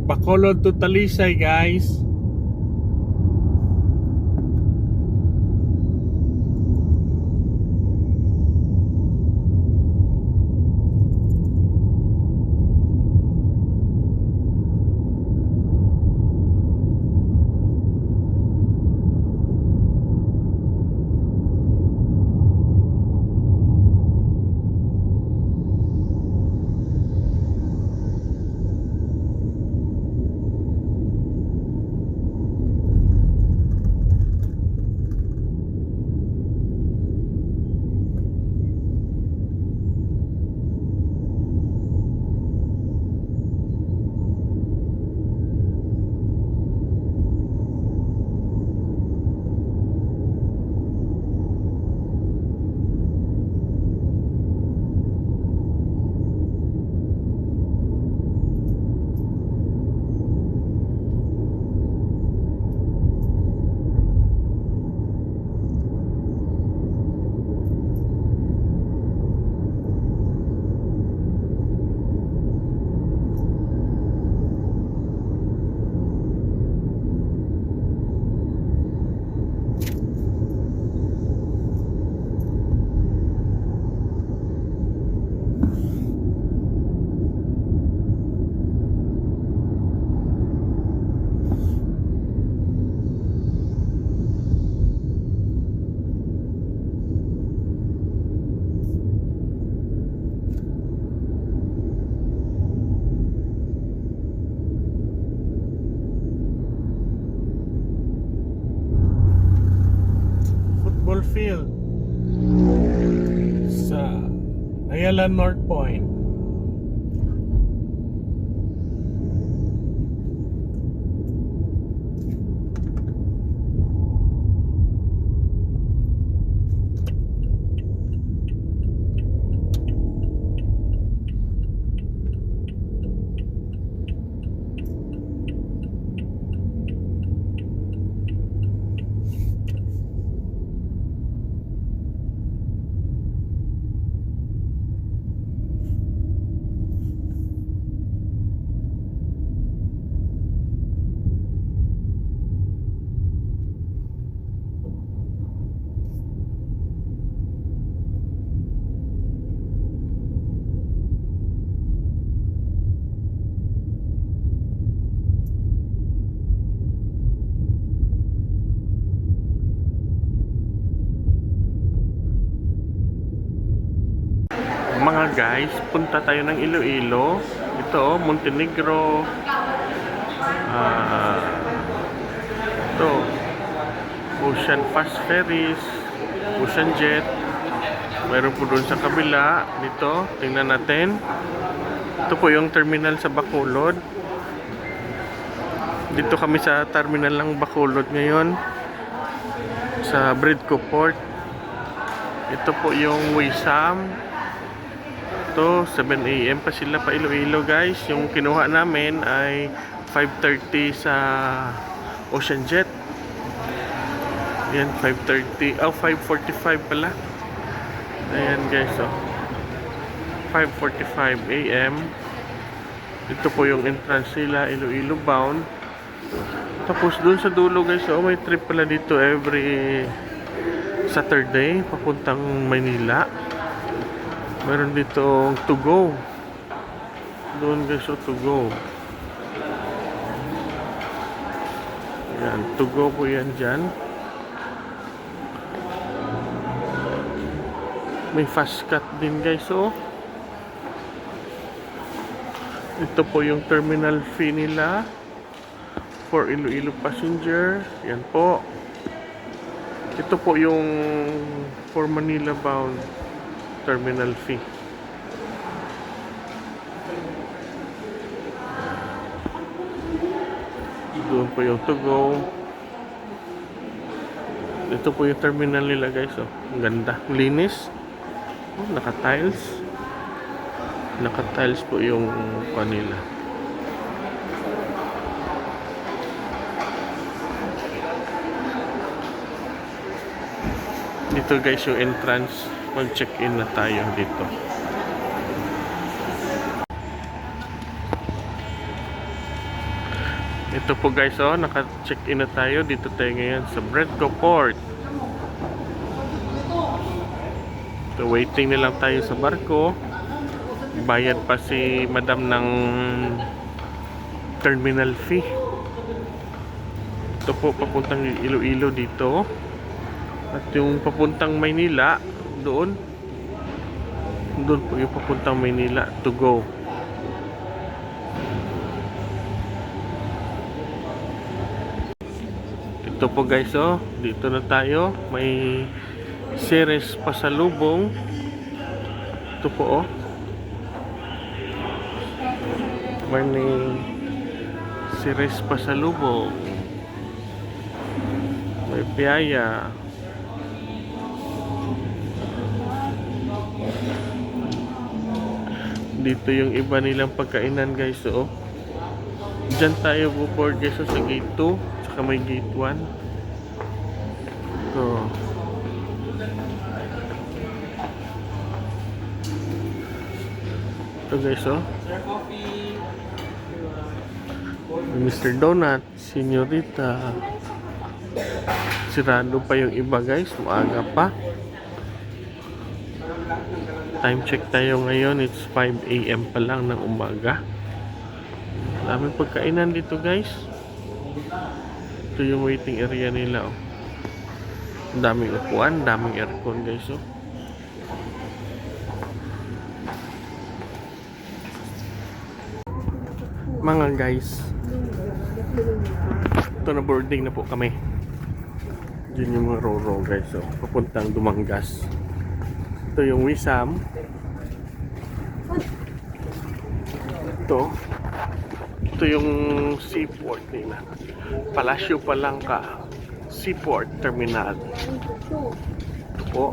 Bacolod to Talisay, guys. Football field sa Ayala North Point. Mga guys, punta tayo ng Iloilo. Ito, Montenegro. Ito, Ocean Fast Ferries, Ocean Jet. Mayroon po doon sa kabila. Dito, tingnan natin. Ito po yung terminal sa Bacolod. Dito kami sa terminal ng Bacolod ngayon, sa Bridco Port. Ito po yung Wisam. Ito, 7 AM pa sila pa Iloilo, guys. Yung kinuha namin ay 5:30 sa Ocean Jet. Yan, 5:30. 5:45 pala. Ayan, guys, oh. 5:45 AM. Ito po yung entrance nila, Iloilo bound. Tapos dun sa dulo, guys, oh, may trip pala dito every Saturday papuntang Manila. Meron dito to go. Doon, guys, to go. Yan, to go po yan dyan. May fast cut din, guys, oh. Ito po yung terminal fee nila for Iloilo passenger. Yan po. Ito po yung for Manila bound terminal fee. Doon po yung to go. Ito po yung terminal nila, guys, oh. Ang ganda, linis. Oh, naka-tiles. Naka-tiles po yung kanila. Dito, guys, yung entrance. Mag-check-in na tayo dito. Ito po guys, oh, naka-check-in na tayo. Dito tayo ngayon sa Bridco Port. So, waiting na lang tayo sa barko. Bayad pa si madam ng terminal fee. Ito po papuntang Iloilo dito. At yung papuntang Maynila, doon po yung papuntang Maynila to go. Ito po guys, oh, dito na tayo. May series pasalubong. Ito po, oh. May series pasalubong. May piyaya. Dito yung iba nilang pagkainan guys, oh. Diyan tayo po guys, sa gate 2. Tsaka may gate 1. So, ito guys, oh. Mr. Donut, Senyorita. Sirado pa yung iba guys, maaga pa. Time check tayo ngayon, it's 5 AM pa lang ng umaga. Daming pagkainan dito guys. Ito yung waiting area nila, oh. Daming upuan, daming aircon guys, oh. Mga guys, ito na, boarding na po kami. Diyan yung mga roro guys, oh, papuntang Dumangas. Ito yung Wisam. Ito yung seaport nila, Palacio Palangka Seaport Terminal. Ito po.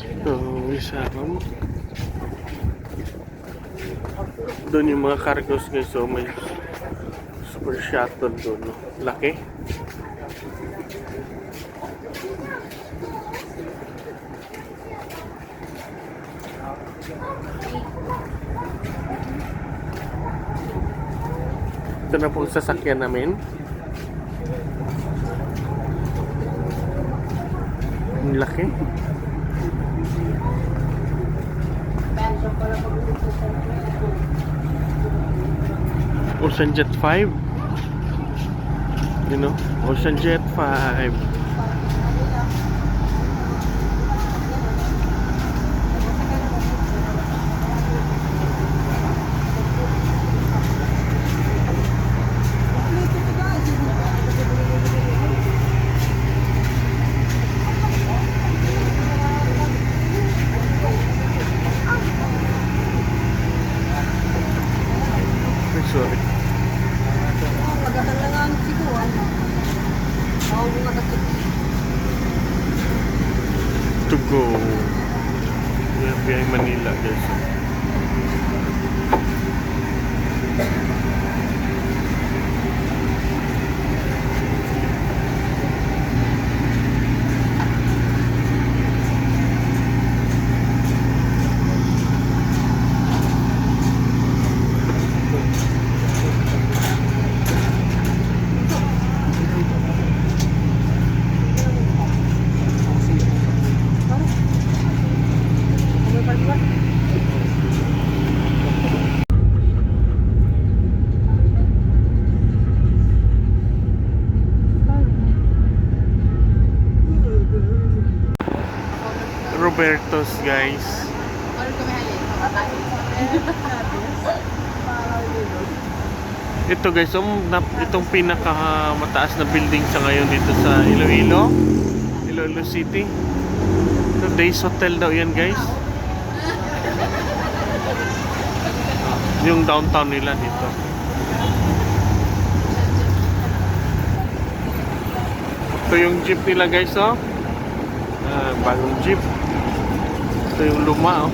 Ito Wisam. Doon yung mga cargos guys, so may super shuttle doon, no? Laki. Ito na po sasakyan namin. Ang laki. Ocean Jet 5. You know, Ocean Jet 5. Sorry. To go. Behind Manila guys. Roberto's guys. Ito guys, itong pinakamataas na building sa ngayon dito sa Iloilo City. Ito, Days Hotel daw yan guys. Yung downtown nila dito. Ito yung jeep nila guys, oh. Bagong jeep. Ito yung luma, oh.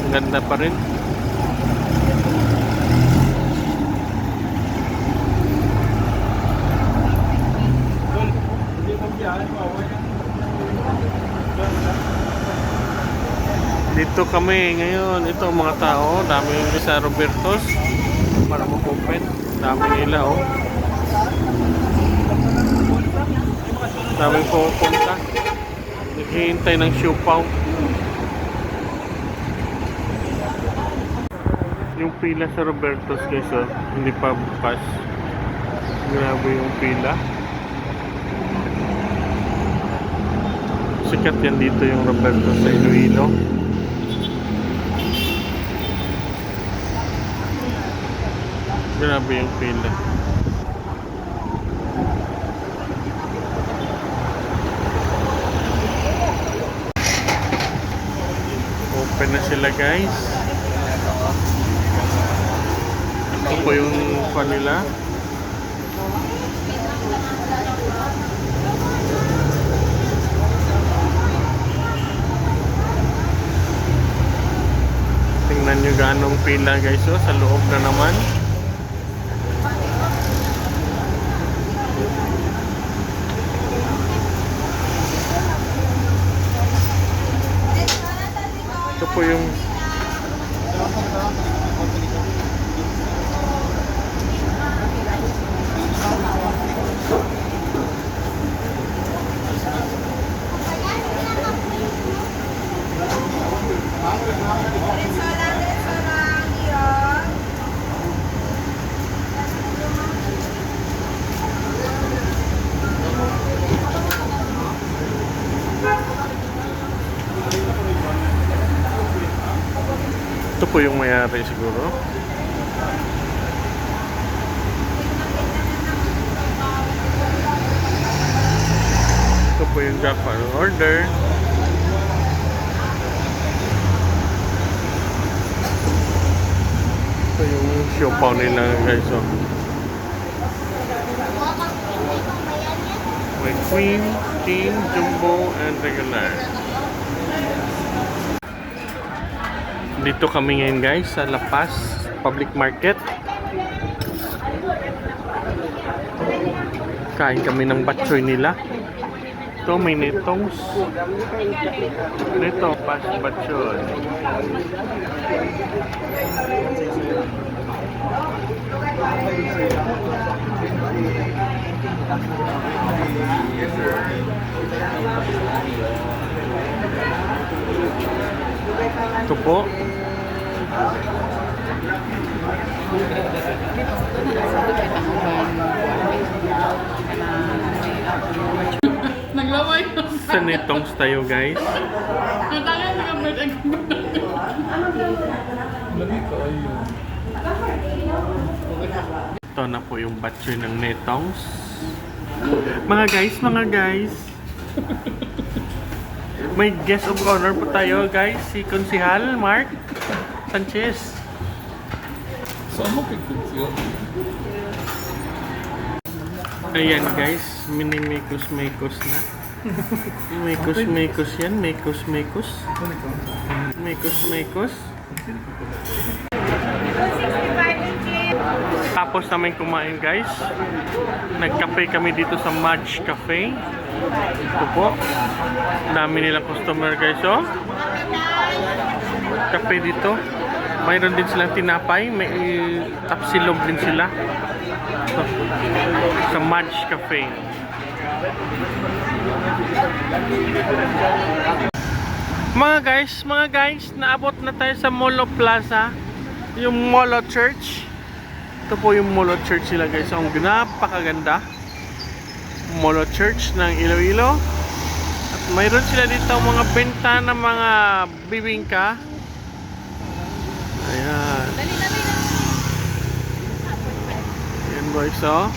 Ang ganda pa rin. Dito kami ngayon. Ito mga tao, dami sa Roberto's. para mag-open. Dami nila, oh. Daming pupunta. Naghihintay ng siupaw. Yung pila sa Roberto's guys, oh, hindi pa bukas. Grabe yung pila. Sikat yan dito yung Roberto's sa Iloilo. Grabe yung pila. Open na sila guys. Ito po yung kanila. Tingnan nyo ganong pila guys, oh, sa loob na naman. Ito po yung ito po yung mayari siguro. Ito po yung Japan order. Ito yung siopaw nila guys, oh. May cream, king, jumbo, and regular. Dito kami ngayon guys sa La Paz Public Market. Kain kami ng batchoy nila. Ito may netongs. Dito pas batchoy. Ito po. Naglaway ko Sa netongs tayo guys. Natangan na kami Ito na po yung batchoy ng netongs. Mga guys. May guest of honor po tayo guys. Si Konsihal Mark Sanchez. Saan mo kikonsyo? Ayan guys, mini-mekos na. Mekos yan, mekos. Mekos. Tapos namin kumain guys. Nagkape kami dito sa Mudge Cafe. Ito po. Dami nilang customer guys, oh. Kape dito. Mayroon din silang tinapay. May tapsilog din sila. So, sa Mudge Cafe. Mga guys, naabot na tayo sa Molo Plaza. Yung Molo Church. Ito po yung Molo Church sila guys. Ang napakaganda. Molo Church ng Iloilo. At mayroon sila dito mga benta ng mga bibingka. Ayan. Ayan boys, oh.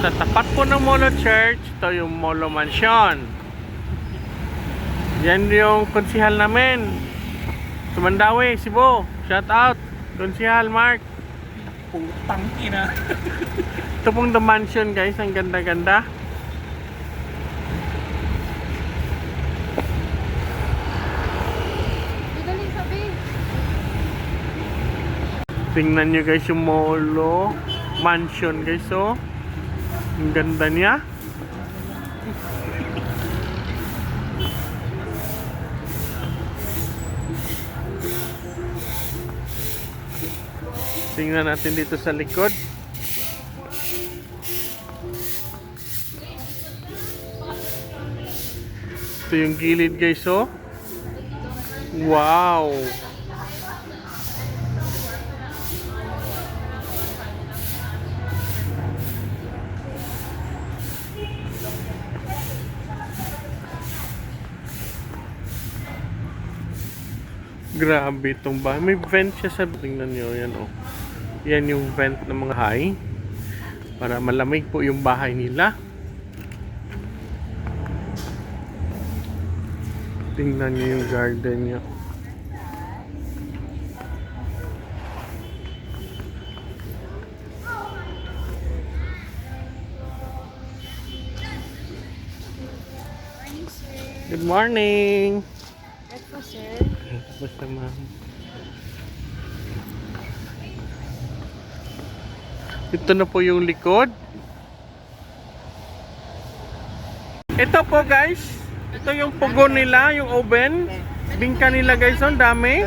Sa tapat po ng Molo Church, ito yung Molo Mansion. Yan yung konsihal namin. Sumandawi, Cebu. Shout out, Konsihal Mark. Putang ina. Ito pong The Mansion guys, ang ganda-ganda. Tingnan nyo guys yung Molo Mansion guys, oh. Ang ganda niya. Tingnan natin dito sa likod. Ito yung gilid guys, oh. Wow! Grabe itong bahay. May vent siya sa... Tingnan nyo, yan oh. Yan yung vent ng mga hay. Para malamig po yung bahay nila. Tingnan nyo yung garden nyo. Morning, sir. Good morning! Breakfast, sir. Basta ma'am. Ito na po yung likod. Ito po guys. Ito yung pugon nila, yung oven. Bingka nila guys, ang dami.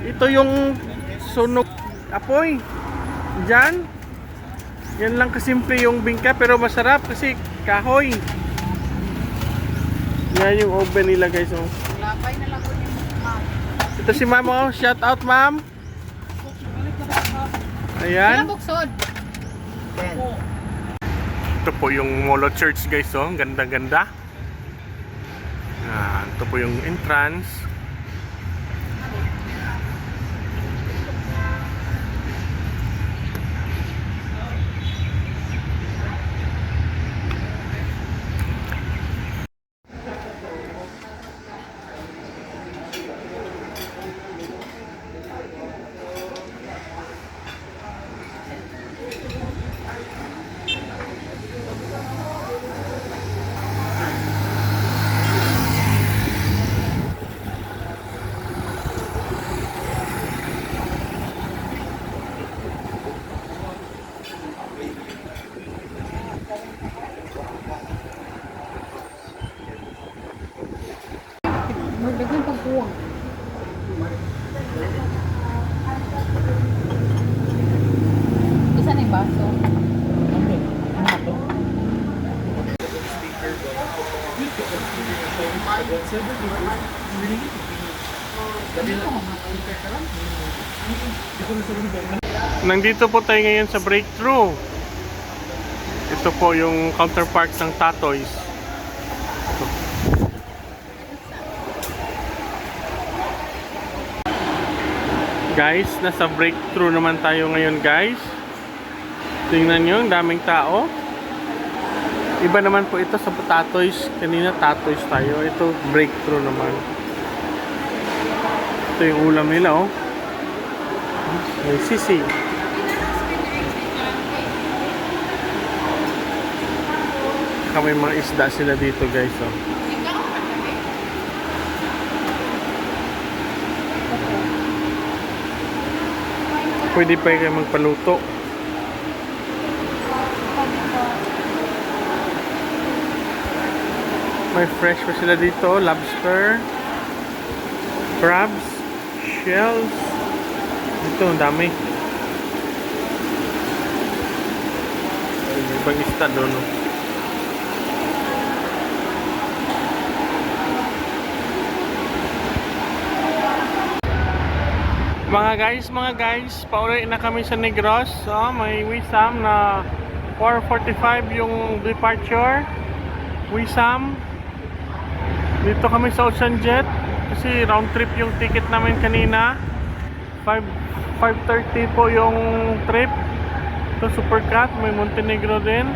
Ito yung sunog apoy. Diyan. Yan lang kasimple yung bingka pero masarap kasi kahoy. Yan yung oven nila guys. Oh. Labay na lang po yung ma'am. Ito si ma'am, oh. Shout out ma'am. Ayan. Ilang buksod? Ito po yung Molo Church guys, oh. Ganda-ganda. Ito po yung entrance. Magdagang pagbuwang. Isa na yung baso. Nandito po tayo ngayon sa Breakthrough. Ito po yung counterpart ng Tatoys. Guys, nasa Breakthrough naman tayo ngayon guys. Tingnan nyo, ang daming tao. Iba naman po ito sa Tatoys. Kanina Tatoys tayo. Ito Breakthrough naman. Ito yung ulam nila, oh. May sisig. Saka may mga isda sila dito guys, oh. Pwede pa kayo magpaluto. May fresh pa sila dito, lobster, crabs, shells. Ito, ang dami. May ibang isda doon, oh. Mga guys, pauwi na kami sa Negros. So, may Wisam na 4:45 yung departure. Wisam. Dito kami sa Ocean Jet kasi round trip yung ticket namin kanina. 5:30 po yung trip. Ito Supercat, may Montenegro din.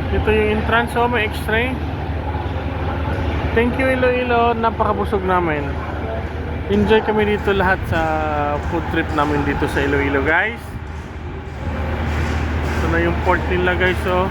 Dito yung entrance, oh, may X-ray. Thank you Iloilo, napakabusog namin. Enjoy kami dito lahat sa food trip namin dito sa Iloilo guys. Ito na yung port nila guys, oh.